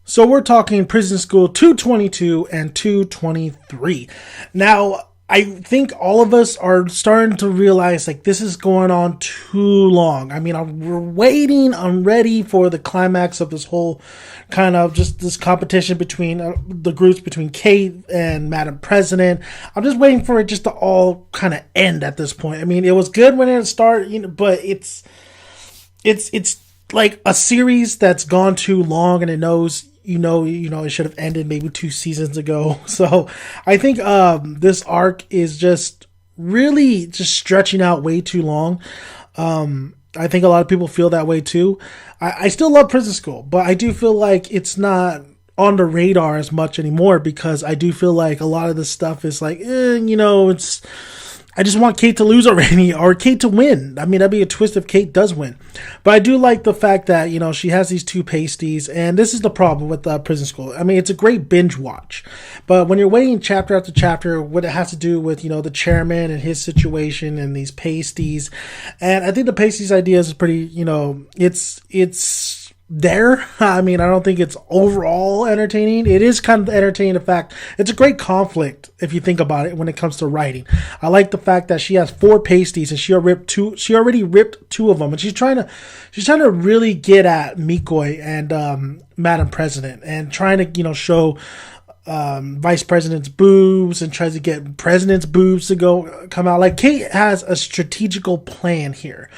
So we're talking Prison School 222 and 223. Now, I think all of us are starting to realize like this is going on too long. I mean, we're waiting. I'm ready for the climax of this whole kind of just this competition between the groups between Kate and Madam President. I'm just waiting for it just to all kind of end at this point. I mean, it was good when it started, but it's like a series that's gone too long, and it knows. It should have ended maybe 2 seasons ago. So I think this arc is just really just stretching out way too long. I think a lot of people feel that way too. I still love Prison School, but I do feel like it's not on the radar as much anymore because I do feel like a lot of this stuff is like, it's... I just want Kate to lose already or Kate to win. I mean, that'd be a twist if Kate does win. But I do like the fact that, she has these 2 pasties. And this is the problem with Prison School. I mean, it's a great binge watch. But when you're waiting chapter after chapter, what it has to do with, the chairman and his situation and these pasties. And I think the pasties idea is pretty, it's there. I mean, I don't think it's overall entertaining. It is kind of entertaining. The fact it's a great conflict if you think about it when it comes to writing. I like the fact that she has 4 pasties and she already ripped 2 of them, and she's trying to really get at Mikoi and Madam President and trying to show Vice President's boobs and tries to get President's boobs to come out. Like, Kate has a strategical plan here.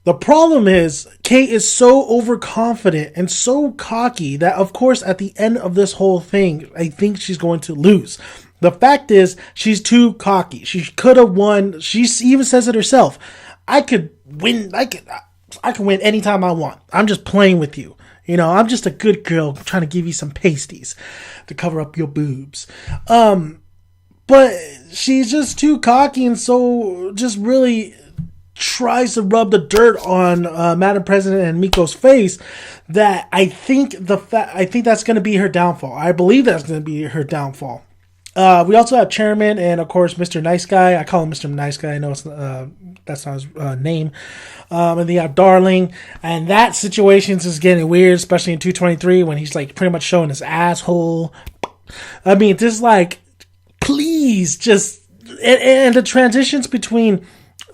The problem is Kate is so overconfident and so cocky that, of course, at the end of this whole thing, I think she's going to lose. The fact is, she's too cocky. She could have won. She even says it herself. I could win. I can win anytime I want. I'm just playing with you. I'm just a good girl trying to give you some pasties to cover up your boobs. But she's just too cocky and so just really tries to rub the dirt on Madam President and Miko's face that I think that's going to be her downfall. I believe that's going to be her downfall. We also have Chairman and, of course, Mr. Nice Guy. I call him Mr. Nice Guy. I know that's not his name. And then you have Darling. And that situation is getting weird, especially in 223 when he's like pretty much showing his asshole. I mean, just like, please, just... And the transitions between...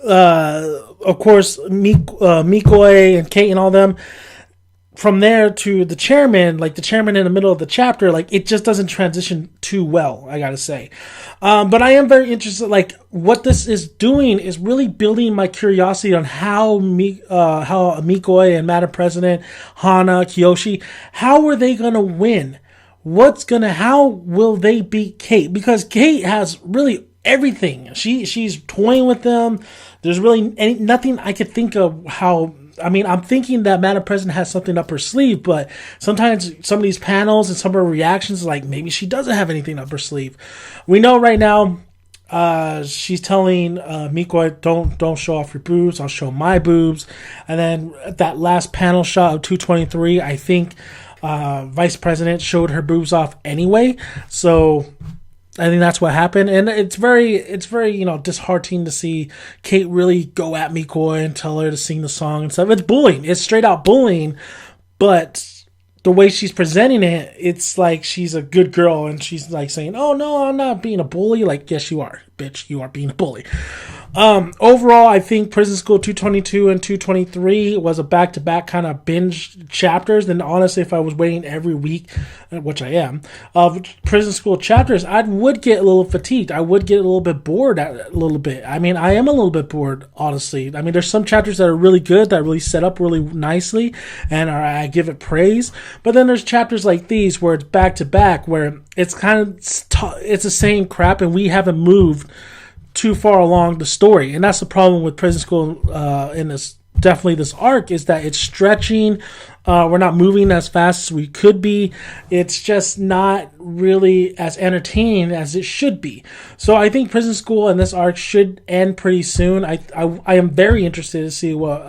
of course, Mikoi and Kate and all them. From there to the chairman, like the chairman in the middle of the chapter, like it just doesn't transition too well, I gotta say. But I am very interested. Like what this is doing is really building my curiosity on how Mikoi and Madam President, Hana, Kiyoshi, how are they gonna win? How will they beat Kate? Because Kate has really everything. She's toying with them. There's really nothing I could think of how. I mean, I'm thinking that Madam President has something up her sleeve, but sometimes some of these panels and some of her reactions, like maybe she doesn't have anything up her sleeve. We know right now, she's telling Mikoi, don't show off your boobs. I'll show my boobs. And then at that last panel shot of 223, I think Vice President showed her boobs off anyway. So I think that's what happened, and it's very disheartening to see Kate really go at Mikoi and tell her to sing the song and stuff. It's bullying. It's straight out bullying, but the way she's presenting it, it's like she's a good girl, and she's like saying, "Oh no, I'm not being a bully." Like, yes, you are, bitch. You are being a bully. Overall, I think Prison School 222 and 223 was a back-to-back kind of binge chapters. And honestly, if I was waiting every week, which I am, of Prison School chapters, I would get a little fatigued. I would get a little bit bored a little bit. I mean, I am a little bit bored, honestly. I mean, there's some chapters that are really good, that really set up really nicely, and I give it praise. But then there's chapters like these where it's back-to-back, where it's kind of, it's the same crap, and we haven't moved too far along the story. And that's the problem with Prison School in this arc, is that it's stretching. We're not moving as fast as we could be. It's just not really as entertaining as it should be. So I think Prison School and this arc should end pretty soon. I am very interested to see what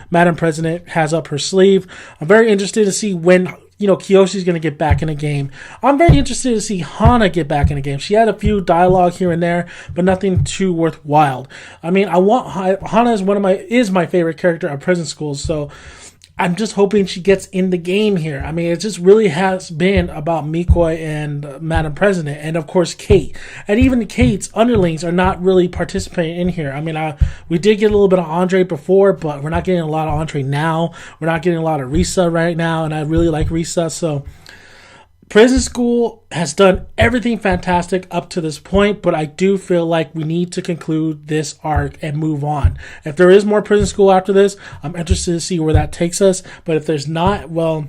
Madam President has up her sleeve. I'm very interested to see when Kiyoshi's going to get back in the game. I'm very interested to see Hana get back in the game. She had a few dialogue here and there, but nothing too worthwhile. I mean, Hana is my favorite character of Prison School, so I'm just hoping she gets in the game here. I mean, it just really has been about Mikoi and Madam President, and of course Kate. And even Kate's underlings are not really participating in here. I mean, we did get a little bit of Andre before, but we're not getting a lot of Andre now. We're not getting a lot of Risa right now, and I really like Risa. So Prison School has done everything fantastic up to this point, but I do feel like we need to conclude this arc and move on. If there is more Prison School after this, I'm interested to see where that takes us. But if there's not, well,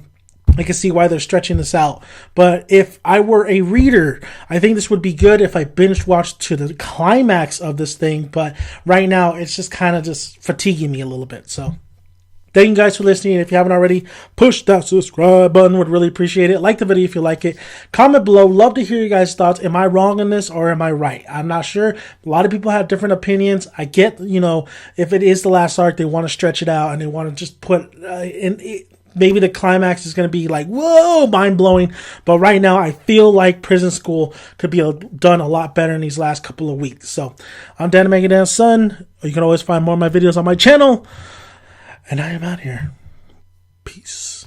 I can see why they're stretching this out. But if I were a reader, I think this would be good if I binge watched to the climax of this thing. But right now, it's just kind of just fatiguing me a little bit. So thank you guys for listening. If you haven't already, push that subscribe button. Would really appreciate it. Like the video if you like it. Comment below. Love to hear you guys' thoughts. Am I wrong in this or am I right? I'm not sure. A lot of people have different opinions. I get, if it is the last arc, they want to stretch it out and they want to just put maybe the climax is going to be like, whoa, mind-blowing. But right now, I feel like Prison School could be done a lot better in these last couple of weeks. So I'm Dan Megadan's son. You can always find more of my videos on my channel. And I am out here. Peace.